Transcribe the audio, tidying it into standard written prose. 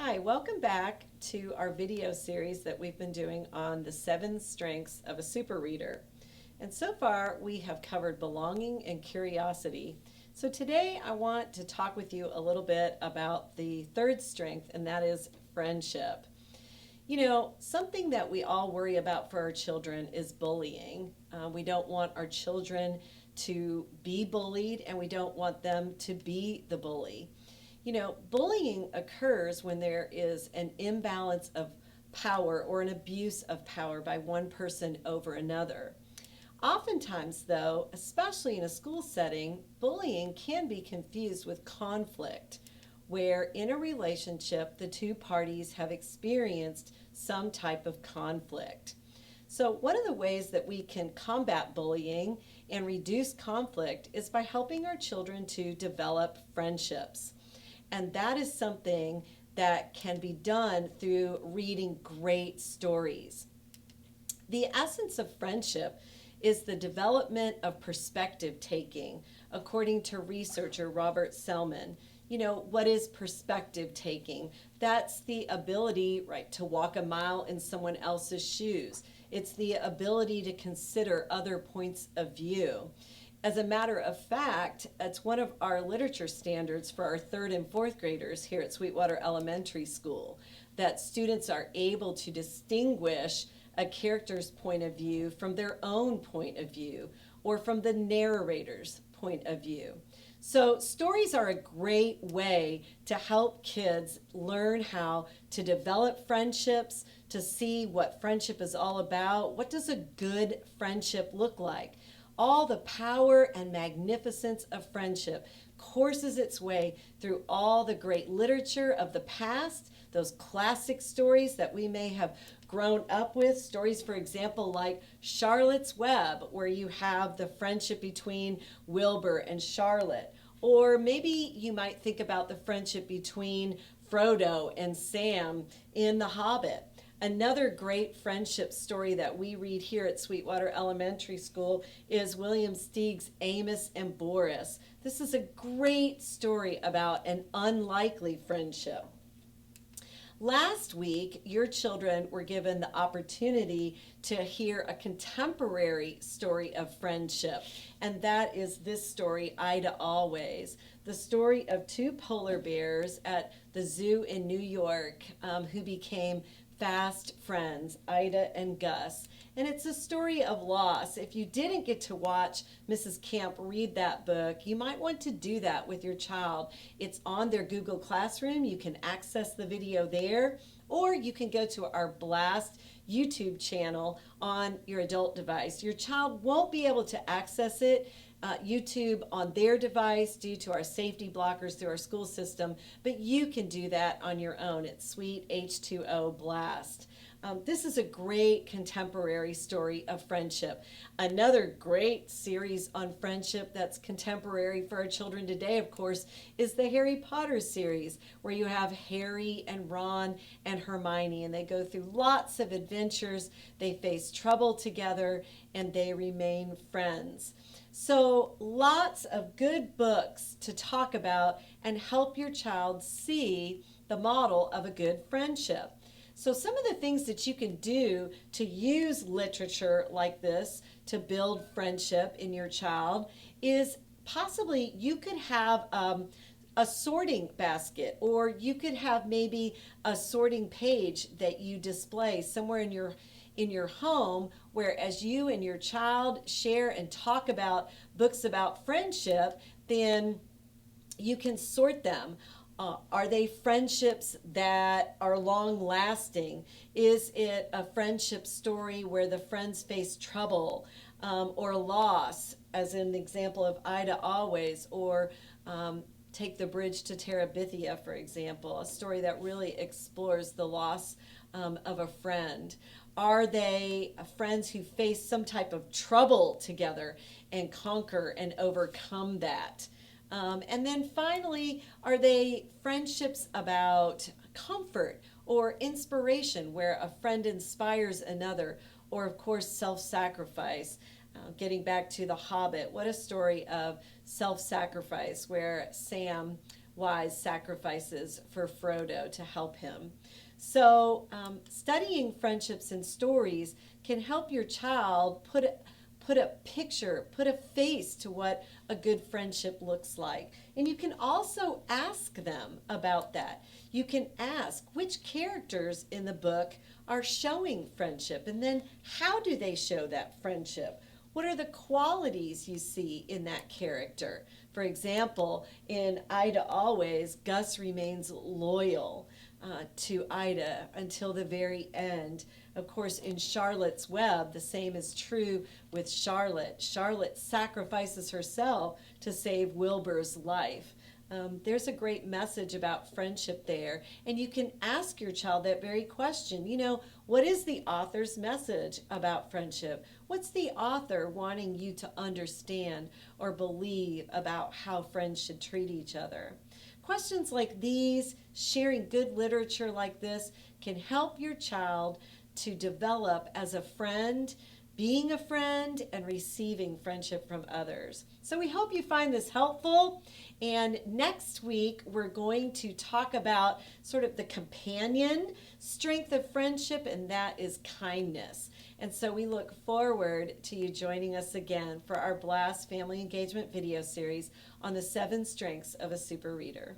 Hi, welcome back to our video series that we've been doing on the 7 strengths of a super reader. And so far we have covered belonging and curiosity. So today I want to talk with you a little bit about the third strength, and that is friendship. You know, something that we all worry about for our children is bullying. We don't want our children to be bullied, and we don't want them to be the bully. You know, bullying occurs when there is an imbalance of power or an abuse of power by one person over another. Oftentimes, though, especially in a school setting, bullying can be confused with conflict, where in a relationship the two parties have experienced some type of conflict. So, one of the ways that we can combat bullying and reduce conflict is by helping our children to develop friendships. And that is something that can be done through reading great stories. The essence of friendship is the development of perspective taking, according to researcher Robert Selman. You know, what is perspective taking? That's the ability, right, to walk a mile in someone else's shoes. It's the ability to consider other points of view. As a matter of fact, it's one of our literature standards for our third and fourth graders here at Sweetwater Elementary School, that students are able to distinguish a character's point of view from their own point of view or from the narrator's point of view. So stories are a great way to help kids learn how to develop friendships, to see what friendship is all about. What does a good friendship look like? All the power and magnificence of friendship courses its way through all the great literature of the past, those classic stories that we may have grown up with. Stories, for example, like Charlotte's Web, where you have the friendship between Wilbur and Charlotte. Or maybe you might think about the friendship between Frodo and Sam in The Hobbit. Another great friendship story that we read here at Sweetwater Elementary School is William Steig's Amos and Boris. This is a great story about an unlikely friendship. Last week, your children were given the opportunity to hear a contemporary story of friendship, and that is this story, Ida Always, the story of two polar bears at the zoo in New York who became fast friends, Ida and Gus. And it's a story of loss. If you didn't get to watch Mrs. Camp read that book, you might want to do that with your child. It's on their Google Classroom. You can access the video there, or you can go to our Blast YouTube channel on your adult device. Your child won't be able to access it YouTube on their device due to our safety blockers through our school system, but you can do that on your own. It's Sweet H2O Blast. This is a great contemporary story of friendship. Another great series on friendship that's contemporary for our children today, of course, is the Harry Potter series, where you have Harry and Ron and Hermione, and they go through lots of adventures, they face trouble together, and they remain friends. So lots of good books to talk about and help your child see the model of a good friendship. So some of the things that you can do to use literature like this to build friendship in your child is possibly you could have a sorting basket, or you could have maybe a sorting page that you display somewhere in your home, where as you and your child share and talk about books about friendship, then you can sort them. Are they friendships that are long lasting? Is it a friendship story where the friends face trouble or loss, as in the example of Ida Always, or take The Bridge to Terabithia, for example, a story that really explores the loss of a friend? Are they friends who face some type of trouble together and conquer and overcome that? And then finally, are they friendships about comfort or inspiration, where a friend inspires another, or of course self-sacrifice? Getting back to The Hobbit, what a story of self-sacrifice, where Sam wise sacrifices for Frodo to help him. So, studying friendships and stories can help your child put a picture, put a face to what a good friendship looks like. And you can also ask them about that. You can ask which characters in the book are showing friendship, and then how do they show that friendship? What are the qualities you see in that character? For example, in Ida Always, Gus remains loyal to Ida until the very end. Of course, in Charlotte's Web, the same is true with Charlotte. Charlotte sacrifices herself to save Wilbur's life. There's a great message about friendship there. And you can ask your child that very question. What is the author's message about friendship? What's the author wanting you to understand or believe about how friends should treat each other? Questions like these, sharing good literature like this, can help your child to develop as a friend, being a friend, and receiving friendship from others. So we hope you find this helpful. And next week, we're going to talk about sort of the companion strength of friendship, and that is kindness. And so we look forward to you joining us again for our BLAST Family Engagement video series on the 7 strengths of a super reader.